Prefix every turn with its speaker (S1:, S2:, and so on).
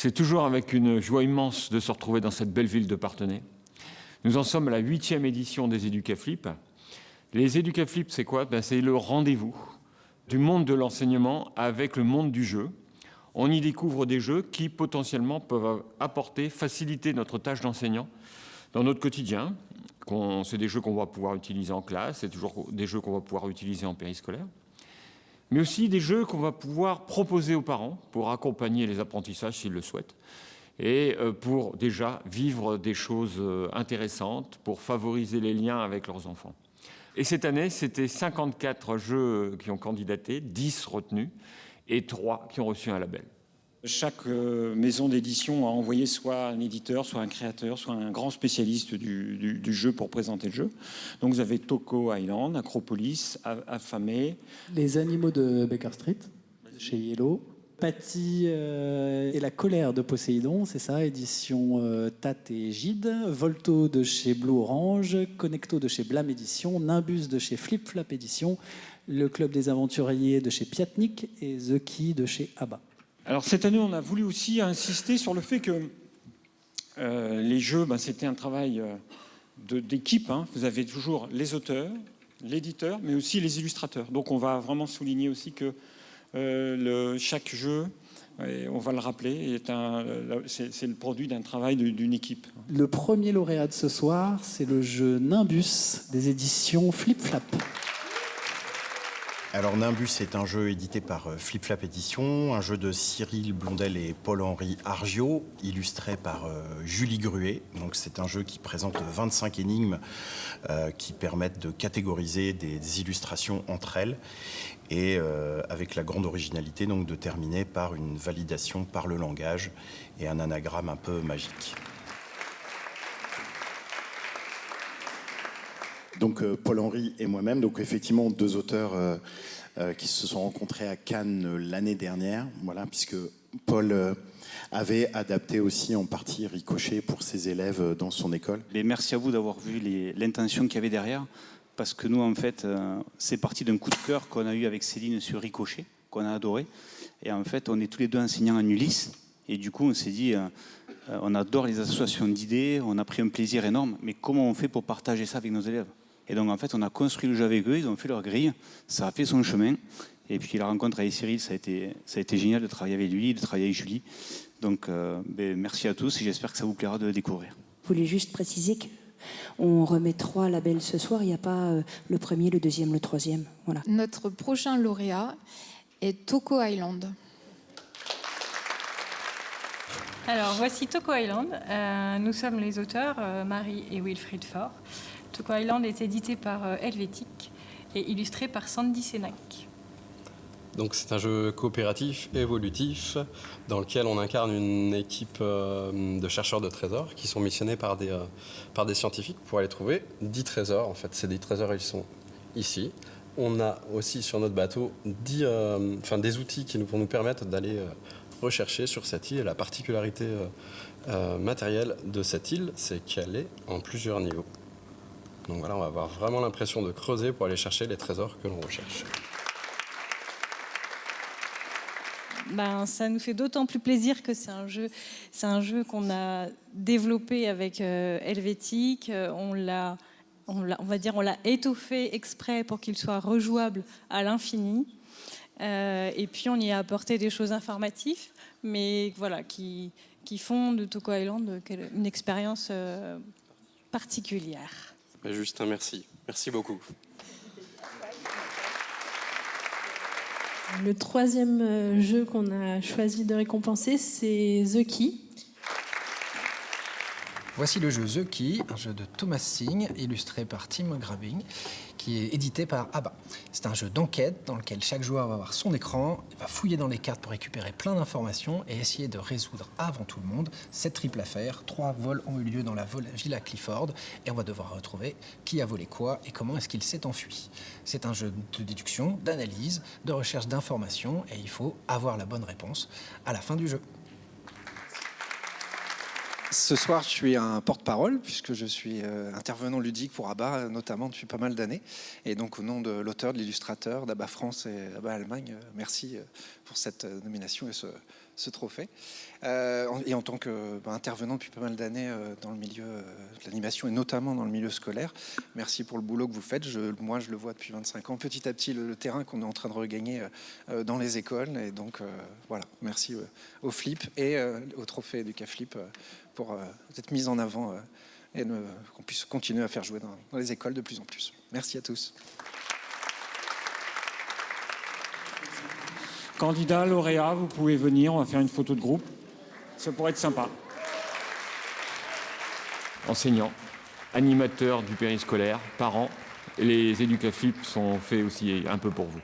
S1: C'est toujours avec une joie immense de se retrouver dans cette belle ville de Parthenay. Nous en sommes à la 8e édition des EducaFlip. Les EducaFlip, c'est quoi? C'est le rendez-vous du monde de l'enseignement avec le monde du jeu. On y découvre des jeux qui potentiellement peuvent apporter, faciliter notre tâche d'enseignant dans notre quotidien. C'est des jeux qu'on va pouvoir utiliser en classe, c'est toujours des jeux qu'on va pouvoir utiliser en périscolaire, mais aussi des jeux qu'on va pouvoir proposer aux parents pour accompagner les apprentissages s'ils le souhaitent, et pour déjà vivre des choses intéressantes, pour favoriser les liens avec leurs enfants. Et cette année, c'était 54 jeux qui ont candidaté, 10 retenus, et 3 qui ont reçu un label.
S2: Chaque maison d'édition a envoyé soit un éditeur, soit un créateur, soit un grand spécialiste du jeu pour présenter le jeu. Donc vous avez Toko Island, Acropolis, Affamé.
S3: Les animaux de Baker Street, chez Yellow. Patty et la colère de Poséidon, c'est ça, édition Tate et Gide. Volto de chez Blue Orange, Connecto de chez Blam Édition, Nimbus de chez Flip Flap Édition, le Club des Aventuriers de chez Piatnik et The Key de chez ABBA.
S2: Alors cette année, on a voulu aussi insister sur le fait que les jeux, c'était un travail d'équipe. Vous avez toujours les auteurs, l'éditeur, mais aussi les illustrateurs. Donc on va vraiment souligner aussi que chaque jeu, et on va le rappeler, c'est le produit d'un travail d'une équipe.
S3: Le premier lauréat de ce soir, c'est le jeu Nimbus des éditions Flip Flap.
S4: Alors Nimbus est un jeu édité par Flip Flap Édition, un jeu de Cyril Blondel et Paul-Henri Argiot, illustré par Julie Gruet. Donc c'est un jeu qui présente 25 énigmes qui permettent de catégoriser des illustrations entre elles et avec la grande originalité donc de terminer par une validation par le langage et un anagramme un peu magique. Donc Paul-Henri et moi-même, donc effectivement 2 auteurs qui se sont rencontrés à Cannes l'année dernière, voilà, puisque Paul avait adapté aussi en partie Ricochet pour ses élèves dans son école.
S5: Et merci à vous d'avoir vu l'intention qu'il y avait derrière, parce que nous en fait c'est parti d'un coup de cœur qu'on a eu avec Céline sur Ricochet, qu'on a adoré, et en fait on est tous les deux enseignants en Ulysse, et du coup on s'est dit on adore les associations d'idées, on a pris un plaisir énorme, mais comment on fait pour partager ça avec nos élèves? Et donc en fait on a construit le jeu avec eux, ils ont fait leur grille, ça a fait son chemin, et puis la rencontre avec Cyril, ça a été génial de travailler avec lui, de travailler avec Julie. Donc merci à tous et j'espère que ça vous plaira de le découvrir.
S6: Je voulais juste préciser qu'on remet 3 labels ce soir, il n'y a pas le premier, le deuxième, le troisième. Voilà.
S7: Notre prochain lauréat est Toko Island.
S8: Alors voici Toko Island. Nous sommes les auteurs, Marie et Wilfried Faure. Toko Island est édité par Helvétique et illustré par Sandy Sénac.
S9: Donc c'est un jeu coopératif et évolutif dans lequel on incarne une équipe de chercheurs de trésors qui sont missionnés par des scientifiques pour aller trouver 10 trésors. En fait, ces 10 trésors, ils sont ici. On a aussi sur notre bateau des outils qui vont nous permettre d'aller rechercher sur cette île. Et la particularité matérielle de cette île, c'est qu'elle est en plusieurs niveaux. Donc voilà, on va avoir vraiment l'impression de creuser pour aller chercher les trésors que l'on recherche.
S8: Ça nous fait d'autant plus plaisir que c'est un jeu qu'on a développé avec Helvétique. On l'a étoffé exprès pour qu'il soit rejouable à l'infini. Et puis on y a apporté des choses informatives, mais voilà, qui font de Toko Island une expérience particulière.
S9: Justin, merci. Merci beaucoup.
S10: Le troisième jeu qu'on a choisi de récompenser, c'est The Key.
S11: Voici le jeu The Key, un jeu de Thomas Singh, illustré par Tim Grabbing, qui est édité par ABBA. C'est un jeu d'enquête dans lequel chaque joueur va avoir son écran, va fouiller dans les cartes pour récupérer plein d'informations et essayer de résoudre avant tout le monde cette triple affaire. 3 vols ont eu lieu dans la Villa Clifford et on va devoir retrouver qui a volé quoi et comment est-ce qu'il s'est enfui. C'est un jeu de déduction, d'analyse, de recherche d'informations et il faut avoir la bonne réponse à la fin du jeu.
S12: Ce soir, je suis un porte-parole puisque je suis intervenant ludique pour ABBA, notamment depuis pas mal d'années. Et donc, au nom de l'auteur, de l'illustrateur d'ABBA France et ABBA Allemagne, merci pour cette nomination et ce trophée. Et en tant qu'intervenant depuis pas mal d'années dans le milieu de l'animation et notamment dans le milieu scolaire, merci pour le boulot que vous faites. Moi, je le vois depuis 25 ans, petit à petit, le terrain qu'on est en train de regagner dans les écoles. Et donc, voilà, merci au Flip et au trophée EducaFlip pour cette mise en avant et qu'on puisse continuer à faire jouer dans les écoles de plus en plus. Merci à tous.
S2: Candidat, lauréat, vous pouvez venir, on va faire une photo de groupe. Ça pourrait être sympa.
S1: Enseignants, animateurs du périscolaire, parents, les EducaFlip sont faits aussi un peu pour vous.